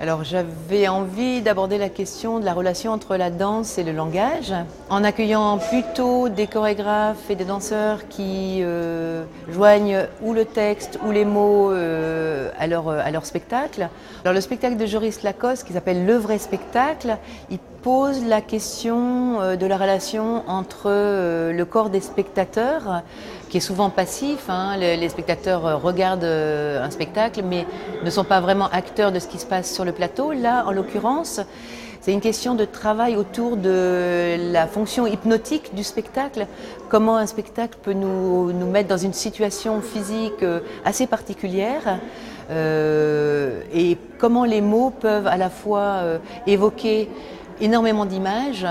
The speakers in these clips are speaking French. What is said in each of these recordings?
Alors j'avais envie d'aborder la question de la relation entre la danse et le langage, en accueillant plutôt des chorégraphes et des danseurs qui joignent ou le texte ou les mots à leur spectacle. Alors le spectacle de Joris Lacoste, qui s'appelle Le vrai spectacle, il pose la question de la relation entre le corps des spectateurs, qui est souvent passif. Les spectateurs regardent un spectacle mais ne sont pas vraiment acteurs de ce qui se passe sur le plateau. Là, en l'occurrence, c'est une question de travail autour de la fonction hypnotique du spectacle. Comment un spectacle peut nous mettre dans une situation physique assez particulière et comment les mots peuvent à la fois évoquer énormément d'images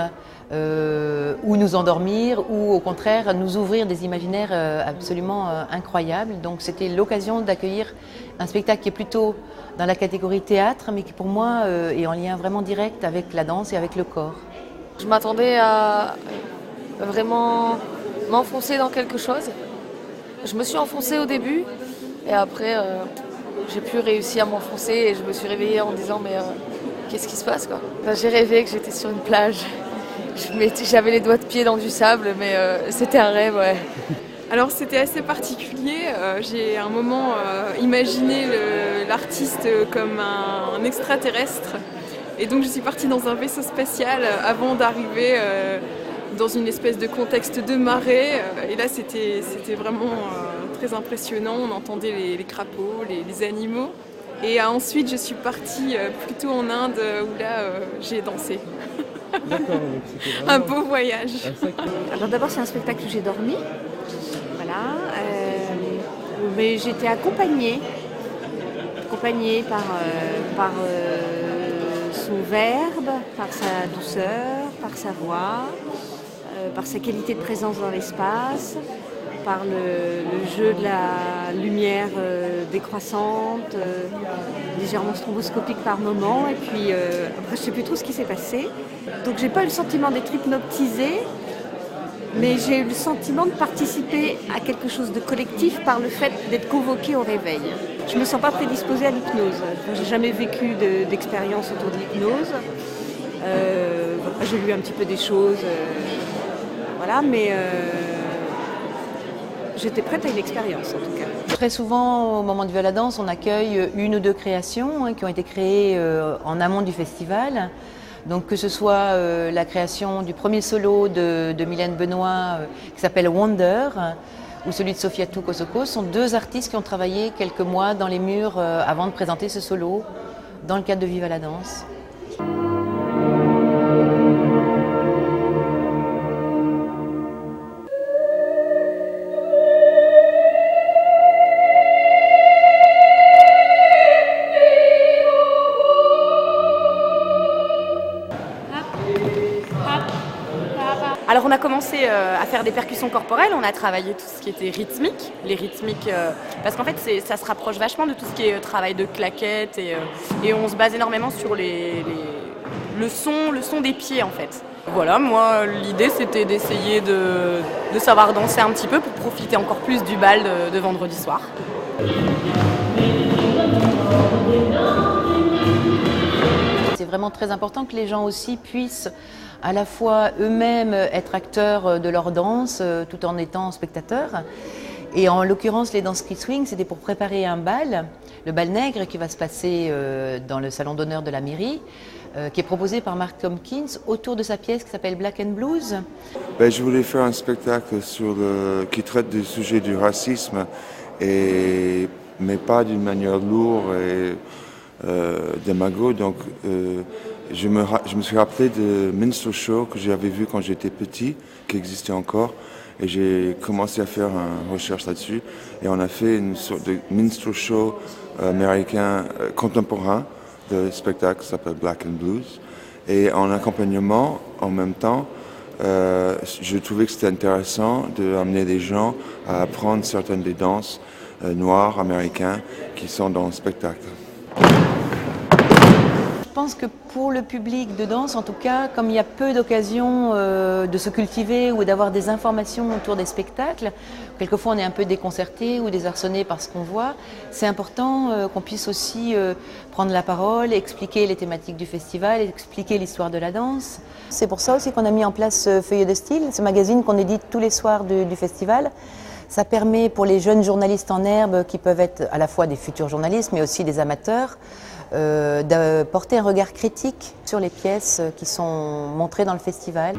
ou nous endormir ou au contraire nous ouvrir des imaginaires absolument incroyables. Donc c'était l'occasion d'accueillir un spectacle qui est plutôt dans la catégorie théâtre mais qui pour moi est en lien vraiment direct avec la danse et avec le corps. Je m'attendais à vraiment m'enfoncer dans quelque chose. Je me suis enfoncée au début et après j'ai plus réussi à m'enfoncer et je me suis réveillée en disant mais qu'est-ce qui se passe quoi. J'ai rêvé que j'étais sur une plage. J'avais les doigts de pied dans du sable, mais c'était un rêve, ouais. Alors c'était assez particulier. J'ai à un moment imaginé l'artiste comme un extraterrestre. Et donc je suis partie dans un vaisseau spatial avant d'arriver dans une espèce de contexte de marée. Et là c'était vraiment très impressionnant. On entendait les crapauds, les animaux. Et ensuite je suis partie plutôt en Inde où là j'ai dansé. D'accord, vraiment... Un beau voyage. Alors d'abord c'est un spectacle où j'ai dormi, voilà, mais j'étais accompagnée par son verbe, par sa douceur, par sa voix, par sa qualité de présence dans l'espace, par le jeu de la lumière décroissante, légèrement stromboscopique par moment, et puis après je ne sais plus trop ce qui s'est passé. Donc j'ai pas eu le sentiment d'être hypnotisée, mais j'ai eu le sentiment de participer à quelque chose de collectif par le fait d'être convoquée au réveil. Je me sens pas prédisposée à l'hypnose. J'ai jamais vécu d'expérience autour de l'hypnose. J'ai lu un petit peu des choses, voilà, mais j'étais prête à une expérience en tout cas. Très souvent, au moment du Viva la Danse, on accueille une ou deux créations qui ont été créées en amont du festival. Donc que ce soit la création du premier solo de Mylène Benoît qui s'appelle Wonder ou celui de Sofiatou Kosoko, sont deux artistes qui ont travaillé quelques mois dans les murs avant de présenter ce solo dans le cadre de Viva la Danse. Alors on a commencé à faire des percussions corporelles, on a travaillé tout ce qui était rythmique, les rythmiques, parce qu'en fait ça se rapproche vachement de tout ce qui est travail de claquettes et on se base énormément sur le son des pieds en fait. Voilà, moi l'idée c'était d'essayer de savoir danser un petit peu pour profiter encore plus du bal de vendredi soir. C'est vraiment très important que les gens aussi puissent à la fois eux-mêmes être acteurs de leur danse tout en étant spectateurs. Et en l'occurrence, les danses Street Swing, c'était pour préparer un bal, le bal nègre qui va se passer dans le salon d'honneur de la mairie, qui est proposé par Mark Tompkins autour de sa pièce qui s'appelle Black and Blues. Je voulais faire un spectacle qui traite du sujet du racisme, mais pas d'une manière lourde et démago. Donc, je me suis rappelé de Minstrel Show que j'avais vu quand j'étais petit, qui existait encore. Et j'ai commencé à faire une recherche là-dessus. Et on a fait une sorte de minstrel show américain contemporain de spectacle qui s'appelle Black and Blues. Et en accompagnement, en même temps, je trouvais que c'était intéressant d'amener des gens à apprendre certaines des danses noires américaines qui sont dans le spectacle. pense que pour le public de danse, en tout cas, comme il y a peu d'occasions de se cultiver ou d'avoir des informations autour des spectacles, quelquefois on est un peu déconcerté ou désarçonné par ce qu'on voit, c'est important qu'on puisse aussi prendre la parole, expliquer les thématiques du festival, expliquer l'histoire de la danse. C'est pour ça aussi qu'on a mis en place Feuillet de style, ce magazine qu'on édite tous les soirs du festival. Ça permet pour les jeunes journalistes en herbe, qui peuvent être à la fois des futurs journalistes mais aussi des amateurs, de porter un regard critique sur les pièces qui sont montrées dans le festival.